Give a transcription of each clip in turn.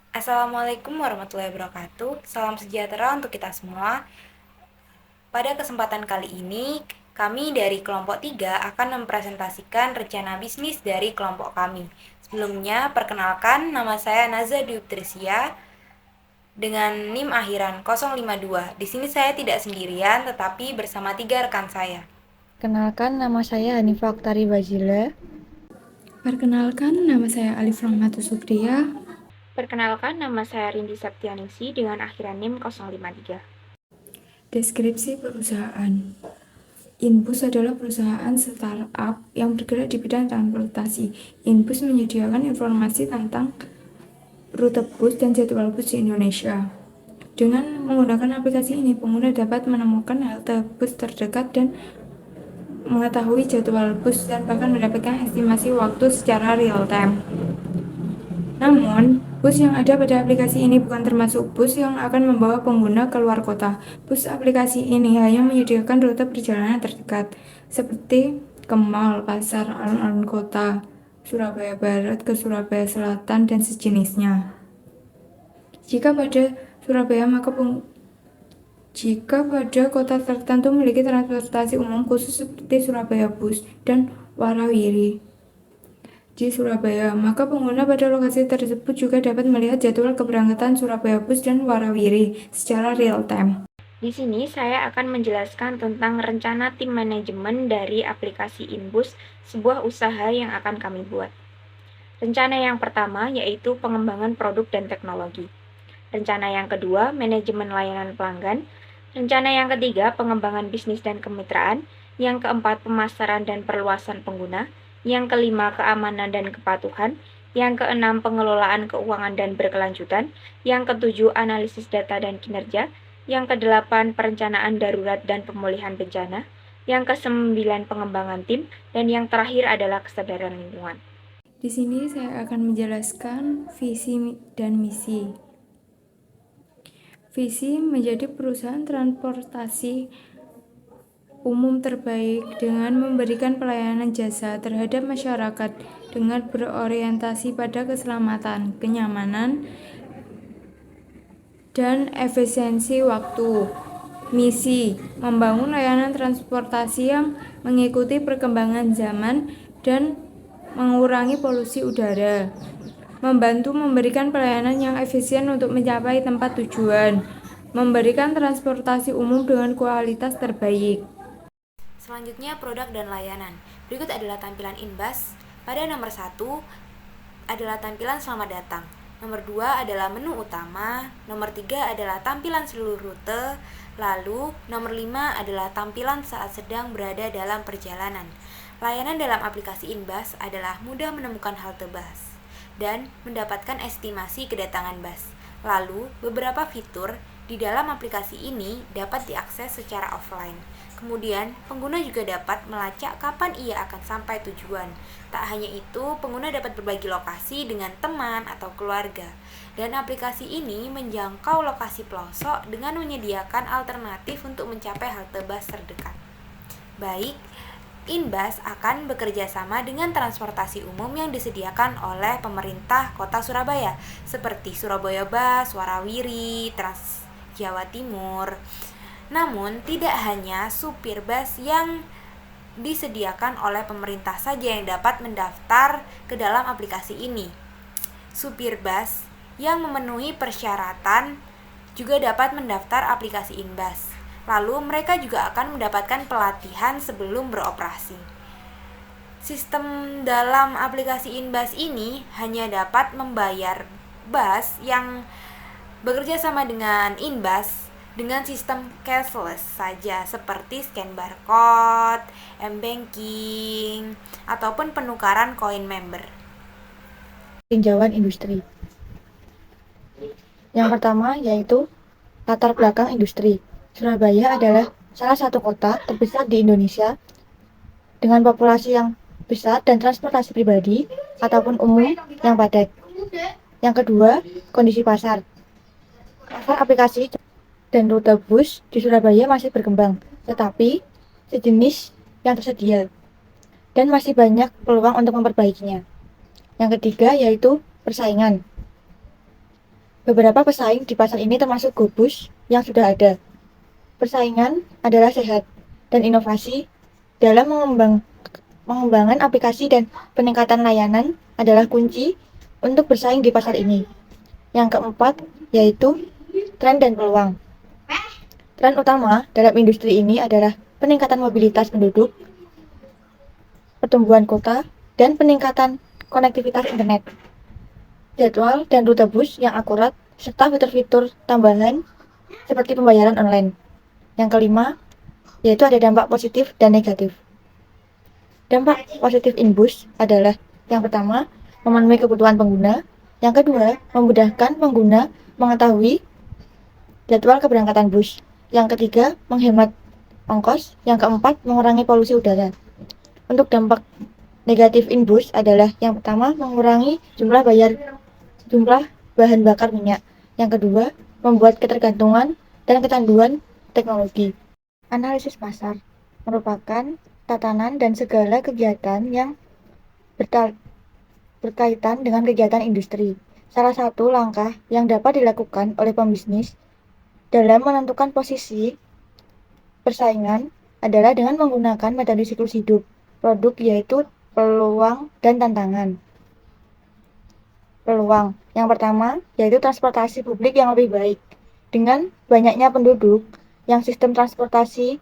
Assalamualaikum warahmatullahi wabarakatuh. Salam sejahtera untuk kita semua. Pada kesempatan kali ini, kami dari kelompok 3 akan mempresentasikan rencana bisnis dari kelompok kami. Sebelumnya, perkenalkan nama saya Naza Dwi Trisya dengan NIM akhiran 052. Di sini saya tidak sendirian, tetapi bersama 3 rekan saya. Kenalkan, nama saya Hanifah Oktari Bazila. Perkenalkan, nama saya Alif Rahmatus Supriya. Perkenalkan, nama saya Rindi Septianingsi dengan akhiran NIM 053. Deskripsi perusahaan. Inbus adalah perusahaan startup yang bergerak di bidang transportasi. Inbus menyediakan informasi tentang rute bus dan jadwal bus di Indonesia. Dengan menggunakan aplikasi ini, pengguna dapat menemukan halte bus terdekat dan mengetahui jadwal bus dan bahkan mendapatkan estimasi waktu secara real time. Namun, bus yang ada pada aplikasi ini bukan termasuk bus yang akan membawa pengguna ke luar kota. Bus aplikasi ini hanya menyediakan rute perjalanan terdekat, seperti ke mal, pasar, alun-alun kota, Surabaya Barat ke Surabaya Selatan, dan sejenisnya. Jika pada Surabaya, jika pada kota tertentu memiliki transportasi umum khusus seperti Surabaya Bus dan Warawiri di Surabaya, maka pengguna pada lokasi tersebut juga dapat melihat jadwal keberangkatan Surabaya Bus dan Warawiri secara real time. Di sini saya akan menjelaskan tentang rencana tim manajemen dari aplikasi Inbus, sebuah usaha yang akan kami buat. Rencana yang pertama yaitu pengembangan produk dan teknologi. Rencana yang kedua, manajemen layanan pelanggan. Rencana yang ketiga, pengembangan bisnis dan kemitraan. Yang keempat, pemasaran dan perluasan pengguna. Yang kelima, keamanan dan kepatuhan. Yang keenam, pengelolaan keuangan dan berkelanjutan. Yang ketujuh, analisis data dan kinerja. Yang kedelapan, perencanaan darurat dan pemulihan bencana. Yang kesembilan, pengembangan tim. Dan yang terakhir adalah kesadaran lingkungan. Di sini saya akan menjelaskan visi dan misi. Visi menjadi perusahaan transportasi umum terbaik dengan memberikan pelayanan jasa terhadap masyarakat dengan berorientasi pada keselamatan, kenyamanan, dan efisiensi waktu. Misi: membangun layanan transportasi yang mengikuti perkembangan zaman dan mengurangi polusi udara. Membantu memberikan pelayanan yang efisien untuk mencapai tempat tujuan. Memberikan transportasi umum dengan kualitas terbaik. Selanjutnya, produk dan layanan. Berikut adalah tampilan Inbus. Pada nomor 1 adalah tampilan selamat datang. Nomor 2 adalah menu utama. Nomor 3 adalah tampilan seluruh rute. Lalu, nomor 5 adalah tampilan saat sedang berada dalam perjalanan. Layanan dalam aplikasi Inbus adalah mudah menemukan halte bus dan mendapatkan estimasi kedatangan bus. Lalu, beberapa fitur di dalam aplikasi ini dapat diakses secara offline. Kemudian, pengguna juga dapat melacak kapan ia akan sampai tujuan. Tak hanya itu, pengguna dapat berbagi lokasi dengan teman atau keluarga. Dan aplikasi ini menjangkau lokasi pelosok dengan menyediakan alternatif untuk mencapai halte bus terdekat. Baik, Inbus akan bekerja sama dengan transportasi umum yang disediakan oleh pemerintah Kota Surabaya, seperti Surabaya Bus, Warawiri, Trans Jawa Timur. Namun, tidak hanya supir bus yang disediakan oleh pemerintah saja yang dapat mendaftar ke dalam aplikasi ini. Supir bus yang memenuhi persyaratan juga dapat mendaftar aplikasi Inbus. Lalu, mereka juga akan mendapatkan pelatihan sebelum beroperasi. Sistem dalam aplikasi Inbus ini hanya dapat membayar bus yang bekerja sama dengan Inbus dengan sistem cashless saja, seperti scan barcode, m-banking, ataupun penukaran koin member. Tinjauan industri. Yang pertama yaitu latar belakang industri. Surabaya adalah salah satu kota terbesar di Indonesia dengan populasi yang besar dan transportasi pribadi ataupun umum yang padat. Yang kedua, kondisi pasar. Pasar aplikasi dan rute bus di Surabaya masih berkembang, tetapi sejenis yang tersedia dan masih banyak peluang untuk memperbaikinya. Yang ketiga yaitu persaingan. Beberapa pesaing di pasar ini termasuk GoPush yang sudah ada. Persaingan adalah sehat, dan inovasi dalam mengembangkan aplikasi dan peningkatan layanan adalah kunci untuk bersaing di pasar ini. Yang keempat, yaitu tren dan peluang. Tren utama dalam industri ini adalah peningkatan mobilitas penduduk, pertumbuhan kota, dan peningkatan konektivitas internet. Jadwal dan rute bus yang akurat, serta fitur-fitur tambahan seperti pembayaran online. Yang kelima, yaitu ada dampak positif dan negatif. Dampak positif InBus adalah yang pertama, memenuhi kebutuhan pengguna. Yang kedua, memudahkan pengguna mengetahui jadwal keberangkatan bus. Yang ketiga, menghemat ongkos. Yang keempat, mengurangi polusi udara. Untuk dampak negatif InBus adalah yang pertama, mengurangi jumlah bahan bakar minyak. Yang kedua, membuat ketergantungan dan kecanduan teknologi. Analisis pasar merupakan tatanan dan segala kegiatan yang berkaitan dengan kegiatan industri. Salah satu langkah yang dapat dilakukan oleh pembisnis dalam menentukan posisi persaingan adalah dengan menggunakan metode siklus hidup produk, yaitu peluang dan tantangan. Peluang yang pertama yaitu transportasi publik yang lebih baik. Dengan banyaknya penduduk, yang sistem transportasi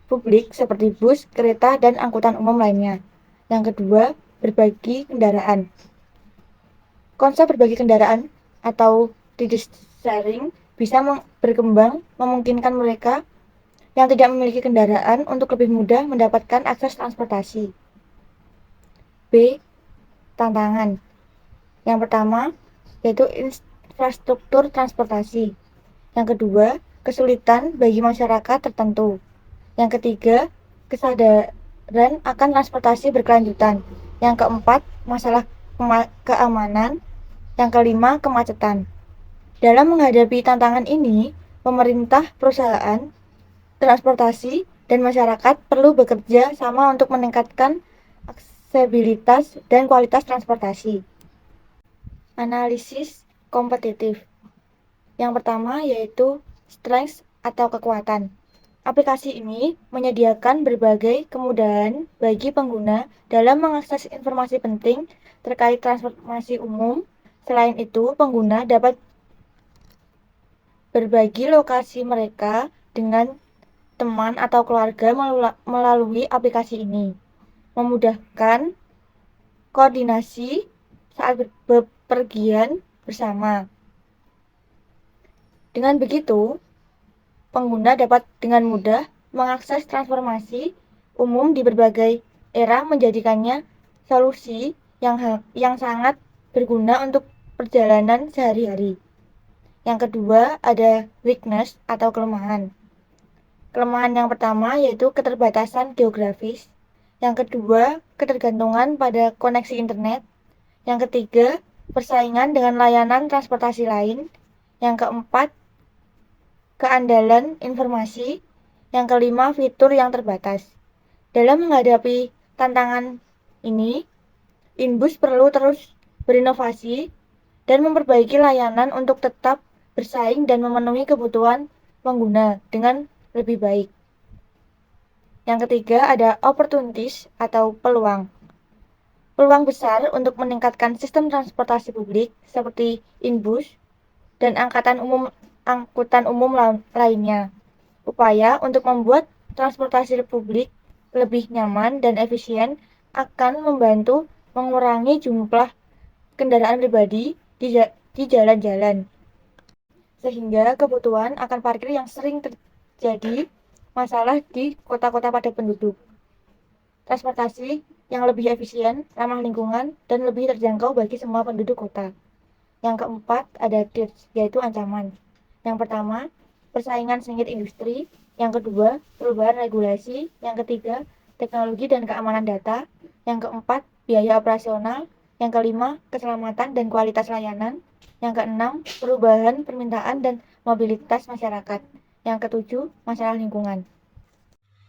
publik seperti bus, kereta, dan angkutan umum lainnya. Yang kedua, berbagi kendaraan. Konsep berbagi kendaraan atau ride sharing bisa berkembang, memungkinkan mereka yang tidak memiliki kendaraan untuk lebih mudah mendapatkan akses transportasi. B. Tantangan. Yang pertama, yaitu infrastruktur transportasi. Yang kedua, kesulitan bagi masyarakat tertentu. Yang ketiga, kesadaran akan transportasi berkelanjutan. Yang keempat, masalah keamanan. Yang kelima, kemacetan. Dalam menghadapi tantangan ini, pemerintah, perusahaan, transportasi, dan masyarakat perlu bekerja sama untuk meningkatkan aksesibilitas dan kualitas transportasi. Analisis kompetitif. Yang pertama yaitu strengths atau kekuatan. Aplikasi ini menyediakan berbagai kemudahan bagi pengguna dalam mengakses informasi penting terkait transportasi umum. Selain itu, pengguna dapat berbagi lokasi mereka dengan teman atau keluarga melalui aplikasi ini, memudahkan koordinasi saat bepergian bersama. Dengan begitu, pengguna dapat dengan mudah mengakses transportasi umum di berbagai era, menjadikannya solusi yang sangat berguna untuk perjalanan sehari-hari. Yang kedua, ada weakness atau kelemahan. Kelemahan yang pertama yaitu keterbatasan geografis. Yang kedua, ketergantungan pada koneksi internet. Yang ketiga, persaingan dengan layanan transportasi lain. Yang keempat, keandalan informasi. Yang kelima, fitur yang terbatas. Dalam menghadapi tantangan ini, InBus perlu terus berinovasi dan memperbaiki layanan untuk tetap bersaing dan memenuhi kebutuhan pengguna dengan lebih baik. Yang ketiga ada opportunities atau peluang. Peluang besar untuk meningkatkan sistem transportasi publik seperti InBus dan angkutan umum lainnya. Upaya untuk membuat transportasi publik lebih nyaman dan efisien akan membantu mengurangi jumlah kendaraan pribadi di jalan-jalan, sehingga kebutuhan akan parkir yang sering terjadi masalah di kota-kota padat penduduk. Transportasi yang lebih efisien, ramah lingkungan, dan lebih terjangkau bagi semua penduduk kota. Yang keempat ada threats, yaitu ancaman. Yang pertama, persaingan sengit industri. Yang kedua, perubahan regulasi. Yang ketiga, teknologi dan keamanan data. Yang keempat, biaya operasional. Yang kelima, keselamatan dan kualitas layanan. Yang keenam, perubahan permintaan dan mobilitas masyarakat. Yang ketujuh, masalah lingkungan.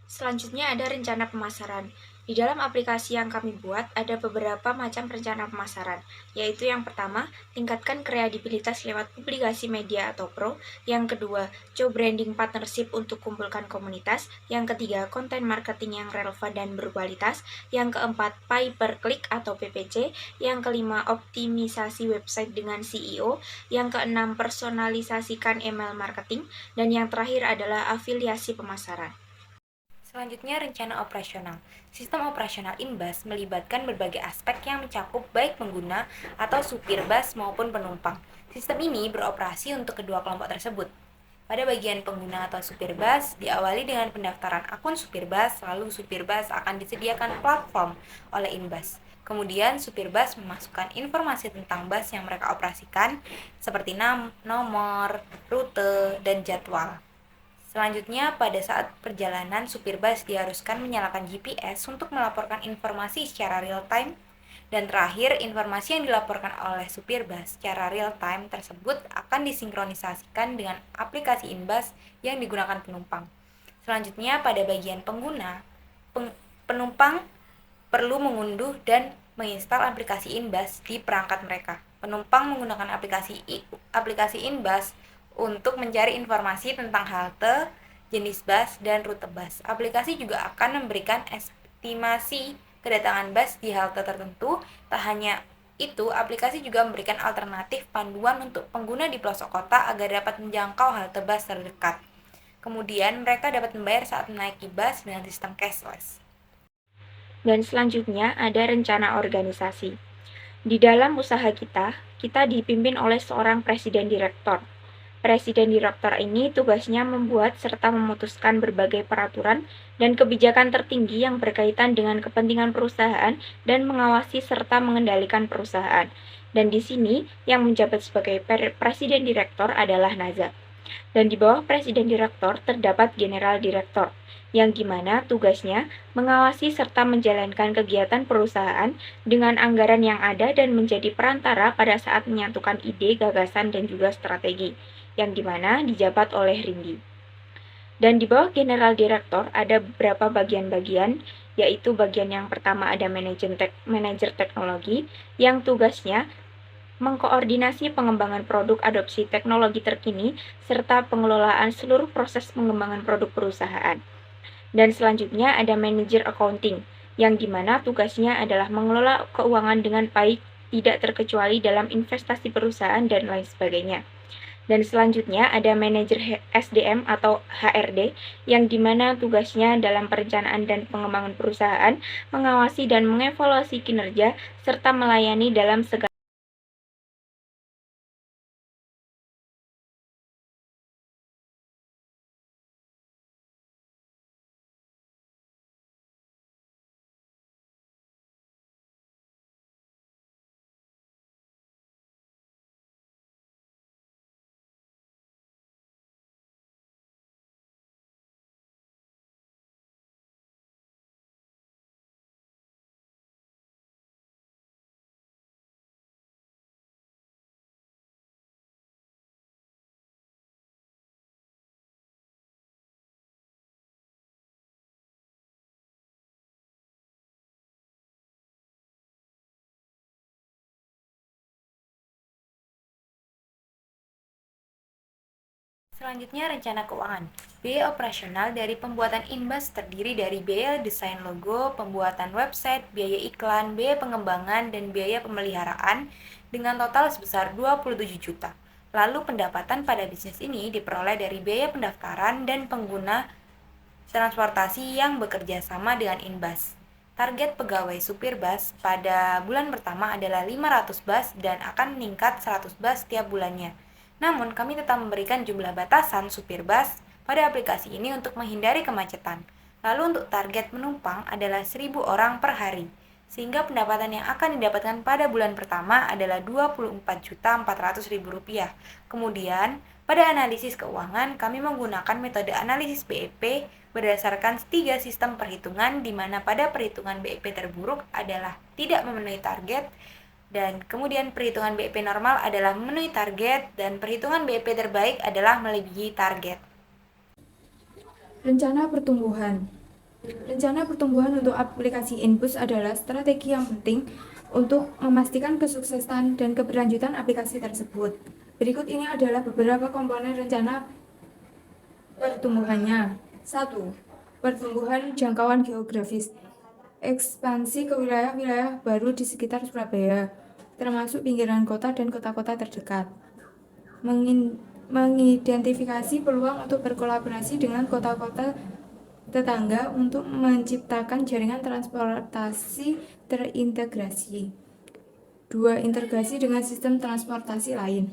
Selanjutnya ada rencana pemasaran. Di dalam aplikasi yang kami buat, ada beberapa macam rencana pemasaran, yaitu yang pertama, tingkatkan kredibilitas lewat publikasi media atau pro, yang kedua, job branding partnership untuk kumpulkan komunitas, yang ketiga, konten marketing yang relevan dan berkualitas, yang keempat, pay per click atau PPC, yang kelima, optimisasi website dengan SEO, yang keenam, personalisasikan email marketing, dan yang terakhir adalah afiliasi pemasaran. Selanjutnya, rencana operasional. Sistem operasional InBus melibatkan berbagai aspek yang mencakup baik pengguna atau supir bus maupun penumpang. Sistem ini beroperasi untuk kedua kelompok tersebut. Pada bagian pengguna atau supir bus, diawali dengan pendaftaran akun supir bus, lalu supir bus akan disediakan platform oleh InBus. Kemudian, supir bus memasukkan informasi tentang bus yang mereka operasikan, seperti nomor, rute, dan jadwal. Selanjutnya, pada saat perjalanan, supir bus diharuskan menyalakan GPS untuk melaporkan informasi secara real-time. Dan terakhir, informasi yang dilaporkan oleh supir bus secara real-time tersebut akan disinkronisasikan dengan aplikasi InBus yang digunakan penumpang. Selanjutnya, pada bagian pengguna, penumpang perlu mengunduh dan menginstal aplikasi InBus di perangkat mereka. Penumpang menggunakan aplikasi InBus untuk mencari informasi tentang halte, jenis bus, dan rute bus. Aplikasi juga akan memberikan estimasi kedatangan bus di halte tertentu. Tak hanya itu, aplikasi juga memberikan alternatif panduan untuk pengguna di pelosok kota agar dapat menjangkau halte bus terdekat. Kemudian, mereka dapat membayar saat menaiki bus dengan sistem cashless. Dan selanjutnya ada rencana organisasi. Di dalam usaha kita dipimpin oleh seorang presiden direktur. Presiden direktur ini tugasnya membuat serta memutuskan berbagai peraturan dan kebijakan tertinggi yang berkaitan dengan kepentingan perusahaan dan mengawasi serta mengendalikan perusahaan. Dan di sini yang menjabat sebagai presiden direktur adalah Naza. Dan di bawah presiden direktur terdapat general direktur, yang dimana tugasnya mengawasi serta menjalankan kegiatan perusahaan dengan anggaran yang ada dan menjadi perantara pada saat menyatukan ide, gagasan, dan juga strategi, yang dimana dijabat oleh Rindi. Dan di bawah general direktur ada beberapa bagian-bagian, yaitu bagian yang pertama ada manajer teknologi, yang tugasnya mengkoordinasi pengembangan produk adopsi teknologi terkini, serta pengelolaan seluruh proses pengembangan produk perusahaan. Dan selanjutnya ada manajer accounting, yang dimana tugasnya adalah mengelola keuangan dengan baik, tidak terkecuali dalam investasi perusahaan dan lain sebagainya. Dan selanjutnya ada manajer SDM atau HRD, yang dimana tugasnya dalam perencanaan dan pengembangan perusahaan, mengawasi dan mengevaluasi kinerja, serta melayani dalam segala Selanjutnya, rencana keuangan. Biaya operasional dari pembuatan InBus terdiri dari biaya desain logo, pembuatan website, biaya iklan, biaya pengembangan, dan biaya pemeliharaan dengan total sebesar 27 juta. Lalu pendapatan pada bisnis ini diperoleh dari biaya pendaftaran dan pengguna transportasi yang bekerja sama dengan InBus. Target pegawai supir bus pada bulan pertama adalah 500 bus dan akan meningkat 100 bus setiap bulannya. Namun, kami tetap memberikan jumlah batasan supir bus pada aplikasi ini untuk menghindari kemacetan. Lalu untuk target penumpang adalah 1.000 orang per hari, sehingga pendapatan yang akan didapatkan pada bulan pertama adalah Rp24.400.000. Kemudian, pada analisis keuangan, kami menggunakan metode analisis BEP berdasarkan 3 sistem perhitungan, di mana pada perhitungan BEP terburuk adalah tidak memenuhi target, dan kemudian perhitungan BEP normal adalah memenuhi target, dan perhitungan BEP terbaik adalah melebihi target. Rencana pertumbuhan. Rencana pertumbuhan untuk aplikasi Inbus adalah strategi yang penting untuk memastikan kesuksesan dan keberlanjutan aplikasi tersebut. Berikut ini adalah beberapa komponen rencana pertumbuhannya. 1. Pertumbuhan jangkauan geografis. Ekspansi ke wilayah-wilayah baru di sekitar Surabaya, termasuk pinggiran kota dan kota-kota terdekat. Mengidentifikasi peluang untuk berkolaborasi dengan kota-kota tetangga untuk menciptakan jaringan transportasi terintegrasi. 2. Integrasi dengan sistem transportasi lain.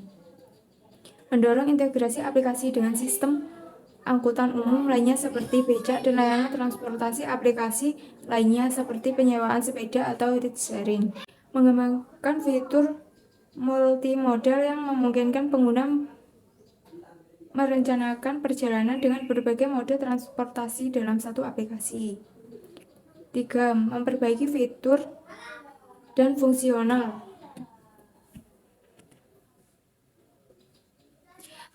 Mendorong integrasi aplikasi dengan sistem angkutan umum lainnya seperti becak dan layanan transportasi aplikasi lainnya seperti penyewaan sepeda atau ride sharing. Mengembangkan fitur multimodal yang memungkinkan pengguna merencanakan perjalanan dengan berbagai mode transportasi dalam satu aplikasi. 3. Memperbaiki fitur dan fungsional.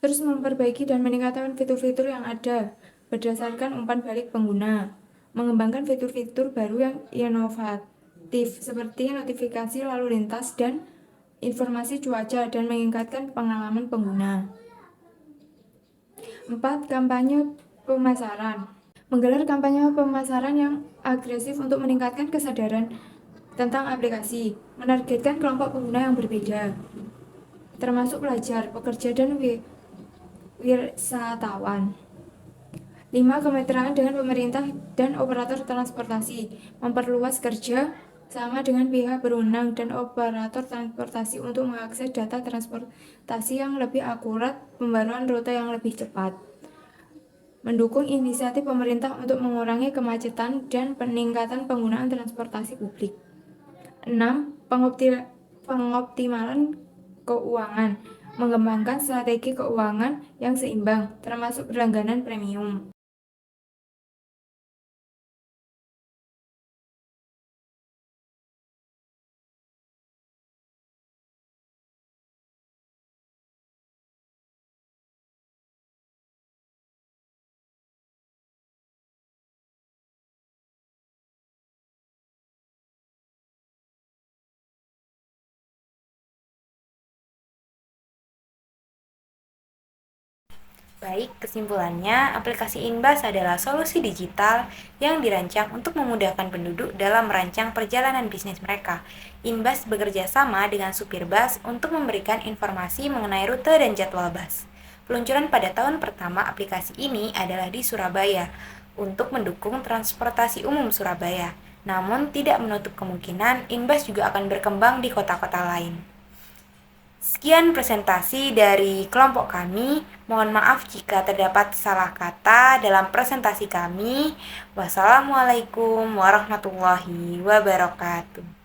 Terus memperbaiki dan meningkatkan fitur-fitur yang ada berdasarkan umpan balik pengguna. Mengembangkan fitur-fitur baru yang inovatif seperti notifikasi lalu lintas dan informasi cuaca dan meningkatkan pengalaman pengguna. 4. Kampanye pemasaran. Menggelar kampanye pemasaran yang agresif untuk meningkatkan kesadaran tentang aplikasi, menargetkan kelompok pengguna yang berbeda, termasuk pelajar, pekerja, dan wisatawan. 5. Kemitraan dengan pemerintah dan operator transportasi, memperluas kerja sama dengan pihak berwenang dan operator transportasi untuk mengakses data transportasi yang lebih akurat, pembaruan rute yang lebih cepat. Mendukung inisiatif pemerintah untuk mengurangi kemacetan dan peningkatan penggunaan transportasi publik. 6. Pengoptimalan keuangan. Mengembangkan strategi keuangan yang seimbang, termasuk berlangganan premium. Baik, kesimpulannya, aplikasi Inbas adalah solusi digital yang dirancang untuk memudahkan penduduk dalam merancang perjalanan bisnis mereka. Inbas bekerja sama dengan supir bus untuk memberikan informasi mengenai rute dan jadwal bus. Peluncuran pada tahun pertama aplikasi ini adalah di Surabaya untuk mendukung transportasi umum Surabaya. Namun, tidak menutup kemungkinan Inbas juga akan berkembang di kota-kota lain. Sekian presentasi dari kelompok kami. Mohon maaf jika terdapat salah kata dalam presentasi kami. Wassalamualaikum warahmatullahi wabarakatuh.